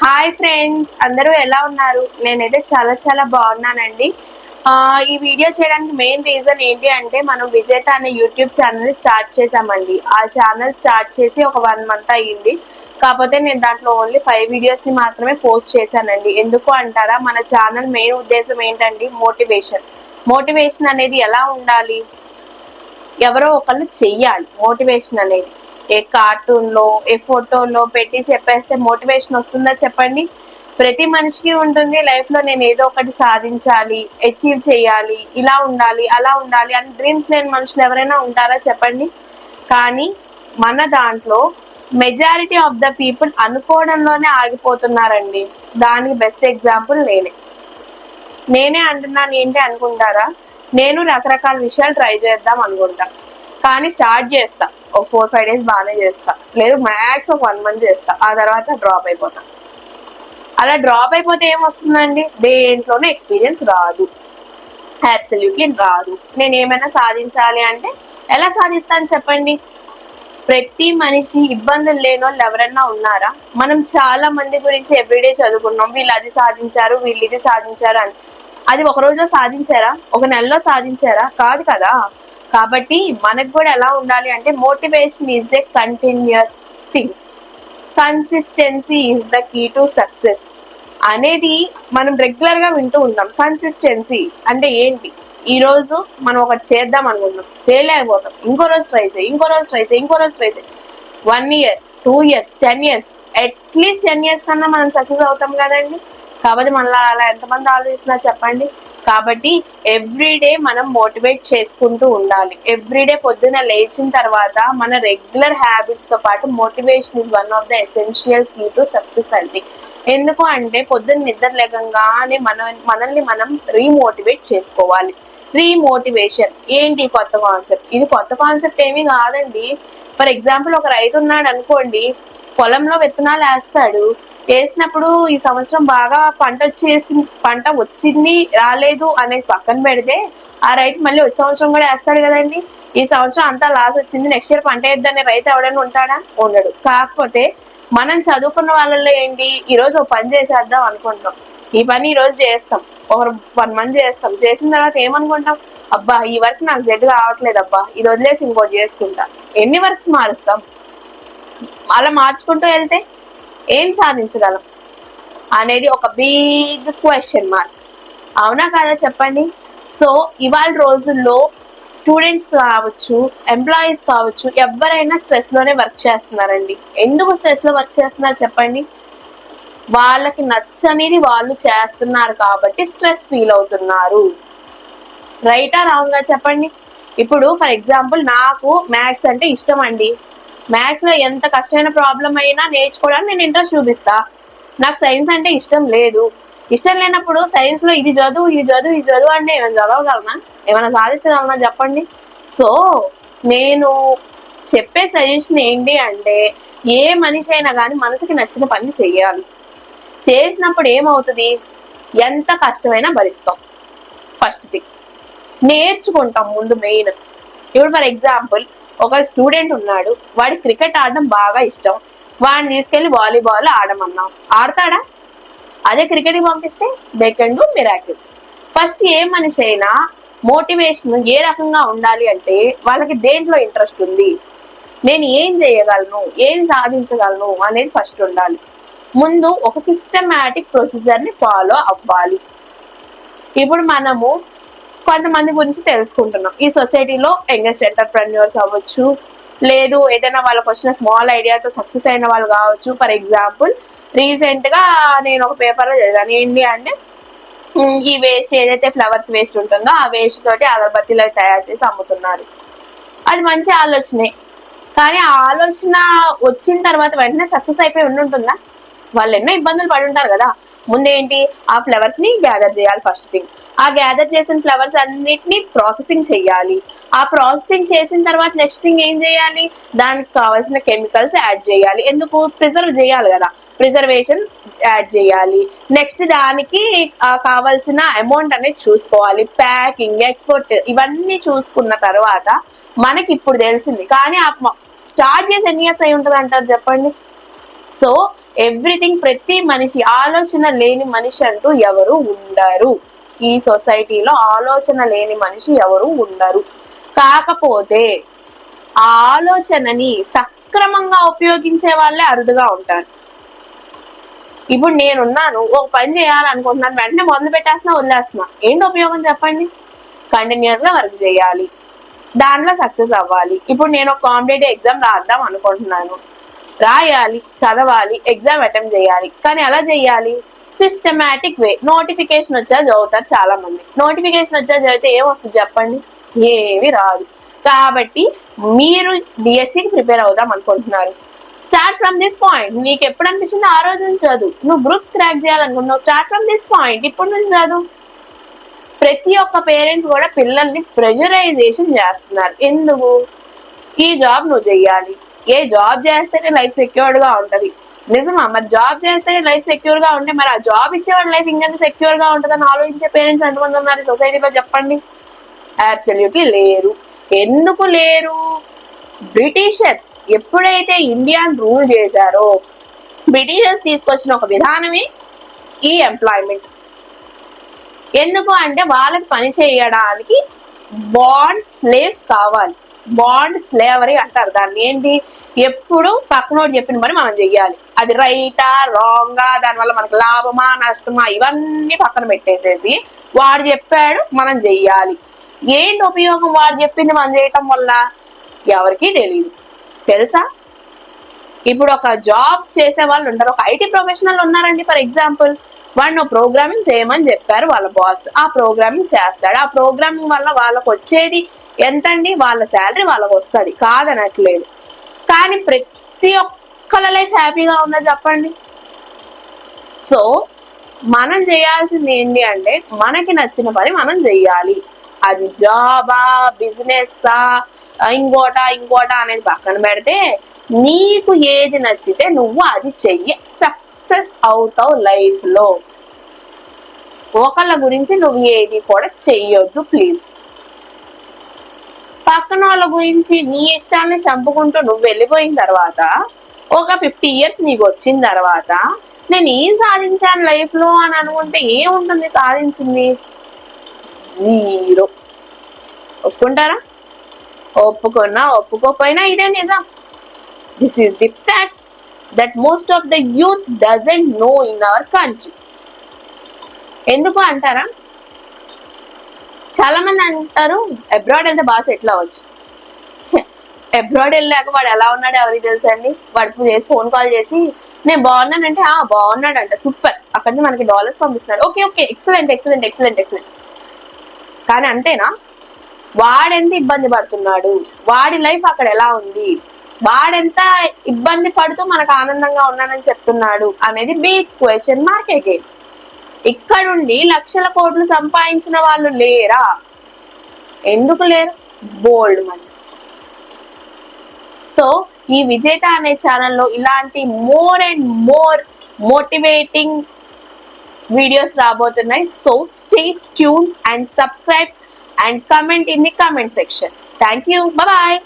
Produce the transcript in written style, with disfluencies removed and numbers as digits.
Hi friends, అందరూ ఎలా ఉన్నారు? నేనైతే చాలా బాగున్నానండి. ఈ వీడియో చేయడానికి మెయిన్ రీజన్ ఏంటి అంటే మనం విజేత అనే యూట్యూబ్ ఛానల్ స్టార్ట్ చేశామండి. ఆ ఛానల్ స్టార్ట్ చేసి ఒక 1 మంత్ అయ్యింది. కాకపోతే నేను దాంట్లో ఓన్లీ 5 వీడియోస్ని మాత్రమే పోస్ట్ చేశానండి. ఎందుకు అంటారా, మన ఛానల్ మెయిన్ ఉద్దేశం ఏంటండి? మోటివేషన్ అనేది ఎలా ఉండాలి? ఎవరో ఒకళ్ళు చెయ్యాలి మోటివేషన్ అనేది. ఏ కార్టూన్లో ఏ ఫోటోలో పెట్టి చెప్పేస్తే మోటివేషన్ వస్తుందా చెప్పండి? ప్రతి మనిషికి ఉంటుంది లైఫ్లో, నేను ఏదో ఒకటి సాధించాలి, అచీవ్ చేయాలి, ఇలా ఉండాలి అలా ఉండాలి అని డ్రీమ్స్ లేని మనుషులు ఎవరైనా ఉంటారా చెప్పండి? కానీ మన దాంట్లో మెజారిటీ ఆఫ్ ద పీపుల్ అనుకోవడంలోనే ఆగిపోతున్నారండి. దానికి బెస్ట్ ఎగ్జాంపుల్ నేనే అంటున్నాను. ఏంటి అనుకుంటారా? నేను రకరకాల విషయాలు ట్రై చేద్దాం అనుకుంటా, కానీ స్టార్ట్ చేస్తా, ఒక 4-5 డేస్ బాగానే చేస్తా, లేదు మ్యాక్స్ ఒక 1 మంత్ చేస్తా, ఆ తర్వాత డ్రాప్ అయిపోతా. అలా డ్రాప్ అయిపోతే ఏమొస్తుందండి? దేంట్లోనే ఎక్స్పీరియన్స్ రాదు, అబ్సల్యూట్లీ రాదు. నేను ఏమైనా సాధించాలి అంటే ఎలా సాధిస్తాను చెప్పండి? ప్రతి మనిషి ఇబ్బందులు లేని వాళ్ళు ఎవరైనా ఉన్నారా? మనం చాలా మంది గురించి ఎవ్రీడే చదువుకున్నాం, వీళ్ళు అది సాధించారు, వీళ్ళు ఇది సాధించారు అని. అది ఒక రోజులో సాధించారా? ఒక నెలలో సాధించారా? కాదు కదా. కాబట్టి మనకు కూడా ఎలా ఉండాలి అంటే, motivation is a continuous thing, consistency is the key to success అనేది మనం రెగ్యులర్ గా వింటూ ఉంటాం. కన్సిస్టెన్సీ అంటే ఏంటి? ఈ రోజు మనం ఒకటి చేద్దాం అనుకుంటున్నాం, చేయలేకపోతాం, ఇంకో రోజు ట్రై చేయి, ఇంకో రోజు ట్రై చేయి, ఇంకో రోజు ట్రై చేయి. 1 year, 2 years, 10 years, at least 10 years కన్నా మనం సక్సెస్ అవుతాం కదండి. కాబట్టి మనలా అలా ఎంతమంది ఆలోచిస్తున్నారు చెప్పండి? కాబట్టి ఎవ్రీడే మనం మోటివేట్ చేసుకుంటూ ఉండాలి. ఎవ్రీడే పొద్దున లేచిన తర్వాత మన రెగ్యులర్ హ్యాబిట్స్ తో పాటు motivation is one of the essential key to success అండి. ఎందుకు అంటే పొద్దున్న నిద్ర లేగంగానే మనల్ని మనం రీమోటివేట్ చేసుకోవాలి. రీమోటివేషన్ ఏంటి? కొత్త కాన్సెప్ట్. ఇది కొత్త కాన్సెప్ట్ ఏమీ కాదండి. ఫర్ ఎగ్జాంపుల్, ఒక రైతు ఉన్నాడు అనుకోండి, పొలంలో విత్తనాలు వేసినప్పుడు ఈ సంవత్సరం బాగా పంట వచ్చింది రాలేదు అనేది పక్కన పెడితే, ఆ రైతు మళ్ళీ వచ్చే సంవత్సరం కూడా వేస్తాడు కదండి. ఈ సంవత్సరం అంతా లాస్ వచ్చింది, నెక్స్ట్ ఇయర్ పంట వేద్దానే రైతు ఎవడైనా ఉంటాడా? ఉండడు. కాకపోతే మనం చదువుకున్న వాళ్ళల్లో ఏంటి, ఈ రోజు ఒక పని చేసేద్దాం అనుకుంటాం, ఈ పని ఈ రోజు చేస్తాం, ఒక 1 మంత్ చేస్తాం, చేసిన తర్వాత ఏమనుకుంటాం, అబ్బా ఈ వర్క్ నాకు జెడ్ కావట్లేదు, అబ్బా ఇది వదిలేసి ఇంకోటి చేసుకుంటా. ఎన్ని వర్క్స్ మారుస్తాం? అలా మార్చుకుంటూ వెళ్తే ఏం సాధించగలం అనేది ఒక బిగ్ క్వశ్చన్ మార్క్. అవునా కాదా చెప్పండి? సో ఇవాళ రోజుల్లో స్టూడెంట్స్ కావచ్చు, ఎంప్లాయీస్ కావచ్చు, ఎవరైనా స్ట్రెస్ లోనే వర్క్ చేస్తున్నారండి. ఎందుకు స్ట్రెస్ లో వర్క్ చేస్తున్నారు చెప్పండి? వాళ్ళకి నచ్చనిది వాళ్ళు చేస్తున్నారు కాబట్టి స్ట్రెస్ ఫీల్ అవుతున్నారు. రైటా రాంగా చెప్పండి? ఇప్పుడు ఫర్ ఎగ్జాంపుల్, నాకు మ్యాథ్స్ అంటే ఇష్టం అండి. మ్యాథ్స్ లో ఎంత కష్టమైన ప్రాబ్లం అయినా నేర్చుకోవడానికి నేను ఇంట్రెస్ట్ చూపిస్తా. నాకు సైన్స్ అంటే ఇష్టం లేదు. ఇష్టం లేనప్పుడు సైన్స్ లో ఇది చదువు అంటే ఏమైనా చదవగలనా? ఏమైనా సాధించగలనా చెప్పండి? సో నేను చెప్పే సజెషన్ ఏంటి అంటే, ఏ మనిషి అయినా కానీ మనసుకి నచ్చిన పని చెయ్యాలి. చేసినప్పుడు ఏమవుతుంది? ఎంత కష్టమైనా భరిస్తాం. ఫస్ట్ థింగ్ నేర్చుకుంటాం ముందు మెయిన్. ఇప్పుడు ఫర్ ఎగ్జాంపుల్, ఒక స్టూడెంట్ ఉన్నాడు, వాడి క్రికెట్ ఆడడం బాగా ఇష్టం, వాడిని తీసుకెళ్లి వాలీబాల్ ఆడమన్నాం, ఆడతాడా? అదే క్రికెట్కి పంపిస్తే they can do miracles. First ఏ మనిషి అయినా మోటివేషన్ ఏ రకంగా ఉండాలి అంటే, వాళ్ళకి దేంట్లో ఇంట్రెస్ట్ ఉంది, నేను ఏం చేయగలను, ఏం సాధించగలను అనేది ఫస్ట్ ఉండాలి. ముందు ఒక సిస్టమాటిక్ ప్రొసీజర్ని ఫాలో అవ్వాలి. ఇప్పుడు మనము కొంతమంది గురించి తెలుసుకుంటున్నాం. ఈ సొసైటీలో యంగెస్ట్ ఎంటర్ప్రెన్యూర్స్ అవ్వచ్చు, లేదు ఏదైనా వాళ్ళకి వచ్చిన స్మాల్ ఐడియాతో సక్సెస్ అయిన వాళ్ళు కావచ్చు. ఫర్ ఎగ్జాంపుల్, రీసెంట్ గా నేను ఒక పేపర్లో చదివాను. ఏంటి అంటే, ఈ వేస్ట్ ఏదైతే ఫ్లవర్స్ వేస్ట్ ఉంటుందో ఆ వేస్ట్ తోటి అగరబత్తీలు తయారు చేసి అమ్ముతున్నారు. అది మంచి ఆలోచనే, కానీ ఆ ఆలోచన వచ్చిన తర్వాత వెంటనే సక్సెస్ అయిపోయి ఉంటుందా? వాళ్ళు ఎన్నో ఇబ్బందులు పడి ఉంటారు కదా. ముందేంటి, ఆ ఫ్లవర్స్ ని గ్యాదర్ చేయాలి ఫస్ట్ థింగ్. ఆ గ్యాదర్ చేసిన ఫ్లవర్స్ అన్నిటిని ప్రాసెసింగ్ చేయాలి. ఆ ప్రాసెసింగ్ చేసిన తర్వాత నెక్స్ట్ థింగ్ ఏం చేయాలి, దానికి కావాల్సిన కెమికల్స్ యాడ్ చేయాలి. ఎందుకు? ప్రిజర్వ్ చేయాలి కదా, ప్రిజర్వేషన్ యాడ్ చేయాలి. నెక్స్ట్ దానికి కావాల్సిన అమౌంట్ అనేది చూసుకోవాలి. ప్యాకింగ్, ఎక్స్పోర్ట్, ఇవన్నీ చూసుకున్న తర్వాత మనకి ఇప్పుడు తెలిసింది. కానీ స్టార్ట్ చేసి ఎన్ని ఇయర్స్ అయి ఉంటుంది అంటారు చెప్పండి? సో ఎవ్రీథింగ్, ప్రతి మనిషి, ఆలోచన లేని మనిషి అంటూ ఎవరు ఉండరు ఈ సొసైటీలో. ఆలోచన లేని మనిషి ఎవరు ఉండరు. కాకపోతే ఆ ఆలోచనని సక్రమంగా ఉపయోగించే వాళ్ళే అరుదుగా ఉంటారు. ఇప్పుడు నేనున్నాను, ఒక పని చేయాలనుకుంటున్నాను, వెంటనే మొదలు పెట్టేస్తున్నా, వదిలేస్తున్నా. ఏంటి ఉపయోగం చెప్పండి? కంటిన్యూస్ గా వర్క్ చేయాలి, దాంట్లో సక్సెస్ అవ్వాలి. ఇప్పుడు నేను ఒక కాంపిటేటివ్ ఎగ్జామ్ రాద్దాం అనుకుంటున్నాను, రాయాలి, చదవాలి, ఎగ్జామ్ అటెంప్ట్ చేయాలి. కానీ ఎలా చేయాలి? సిస్టమాటిక్ వే. నోటిఫికేషన్ వచ్చా చదువుతారు చాలా మంది. నోటిఫికేషన్ వచ్చా చదివితే ఏం వస్తుంది చెప్పండి? ఏమి రాదు. కాబట్టి మీరు డిఎస్సికి ప్రిపేర్ అవుదాం అనుకుంటున్నారు, స్టార్ట్ ఫ్రమ్ దిస్ పాయింట్. నీకు ఎప్పుడు అనిపించిందో ఆ రోజు నుంచి చదువు. నువ్వు గ్రూప్స్ క్రాక్ చేయాలనుకుంటున్నావు, స్టార్ట్ ఫ్రమ్ దిస్ పాయింట్, ఇప్పటి నుంచి చదువు. ప్రతి ఒక్క పేరెంట్స్ కూడా పిల్లల్ని ప్రెజరైజేషన్ చేస్తున్నారు. ఎందుకు? ఈ జాబ్ నువ్వు చెయ్యాలి, ఏ జాబ్ చేస్తేనే లైఫ్ సెక్యూర్డ్ గా ఉంటది. నిజమా? మరి జాబ్ చేస్తేనే లైఫ్ సెక్యూర్ గా ఉంటే మరి ఆ జాబ్ ఇచ్చేవాడి లైఫ్ ఇంకెంత సెక్యూర్ గా ఉంటుందని ఆలోచించే పేరెంట్స్ ఎంతమంది ఉన్నారు సొసైటీలో చెప్పండి? అబ్సల్యూట్లీ లేరు. ఎందుకు లేరు? బ్రిటిషర్స్ ఎప్పుడైతే ఇండియాను రూల్ చేశారో, బ్రిటిషర్స్ తీసుకొచ్చిన ఒక విధానమే ఈ ఎంప్లాయ్మెంట్. ఎందుకు అంటే వాళ్ళకి పని చేయడానికి బాండ్ స్లేవ్స్ కావాలి. బాండ్ స్లేవరీ అంటారు దాన్ని. ఏంటి? ఎప్పుడు పక్కనోడు చెప్పిన పని మనం చెయ్యాలి. అది రైటా రాంగా, దానివల్ల మనకు లాభమా నష్టమా ఇవన్నీ పక్కన పెట్టేసేసి వాడు చెప్పాడు మనం చెయ్యాలి. ఏంటి ఉపయోగం వాడు చెప్పింది మనం చేయటం వల్ల? ఎవరికీ తెలియదు. తెలుసా? ఇప్పుడు ఒక జాబ్ చేసే వాళ్ళు ఉంటారు, ఒక ఐటీ ప్రొఫెషనల్ ఉన్నారండి ఫర్ ఎగ్జాంపుల్. వాడిని ప్రోగ్రామింగ్ చేయమని చెప్పారు వాళ్ళ బాస్, ఆ ప్రోగ్రామింగ్ చేస్తాడు. ఆ ప్రోగ్రామింగ్ వల్ల వాళ్ళకు వచ్చేది ఎంతండి? వాళ్ళ శాలరీ వాళ్ళకు వస్తుంది, కాదనట్లేదు. కానీ ప్రతి ఒక్కళ్ళ లైఫ్ హ్యాపీగా ఉందా చెప్పండి? సో మనం చేయాల్సింది ఏంటి అంటే మనకి నచ్చిన పని మనం చెయ్యాలి. అది జాబా, బిజినెస్సా, ఇంకోట అనేది పక్కన పెడితే నీకు ఏది నచ్చితే నువ్వు అది చెయ్యి, సక్సెస్ అవుతావు లైఫ్ లో. ఒకళ్ళ గురించి నువ్వు ఏది కూడా చెయ్యొద్దు ప్లీజ్. పక్కన వాళ్ళ గురించి నీ ఇష్టాన్ని చంపుకుంటూ నువ్వు వెళ్ళిపోయిన తర్వాత ఒక 50 years నీకు వచ్చిన తర్వాత నేను ఏం సాధించాను లైఫ్ లో అని అనుకుంటే ఏముంటుంది సాధించింది? జీరో. ఒప్పుకుంటారా? ఒప్పుకున్నా ఒప్పుకోపోయినా ఇదే నిజం. This is the fact that most of the youth doesn't know in our country. ఎందుకు అంటారా? చాలా మంది అంటారు అబ్రాడ్ వెళ్తే బాగా సెటిల్ అవ్వచ్చు. అబ్రాడ్ వెళ్ళాక వాడు ఎలా ఉన్నాడో ఎవరికి తెలుసండి? వాడు చేసి ఫోన్ కాల్ చేసి నేను బాగున్నానంటే బాగున్నాడు అంట, సూపర్, అక్కడి నుంచి మనకి డాలర్స్ పంపిస్తున్నాడు, okay okay excellent excellent excellent excellent. కానీ అంతేనా? వాడెంత ఇబ్బంది పడుతున్నాడు, వాడి లైఫ్ అక్కడ ఎలా ఉంది, వాడెంత ఇబ్బంది పడుతూ మనకు ఆనందంగా ఉన్నానని చెప్తున్నాడు అనేది బిగ్ క్వశ్చన్ మార్క్ అగైన్. ఇక్కడుండి లక్షల కోట్లు సంపాదించిన వాళ్ళు లేరా? ఎందుకు లేరు? బోల్డ్ మంది. సో ఈ విజేత అనే ఛానల్లో ఇలాంటి more and more motivating videos రాబోతున్నాయి. So stay tune and subscribe and comment in the comment section. Thank you. Bye bye.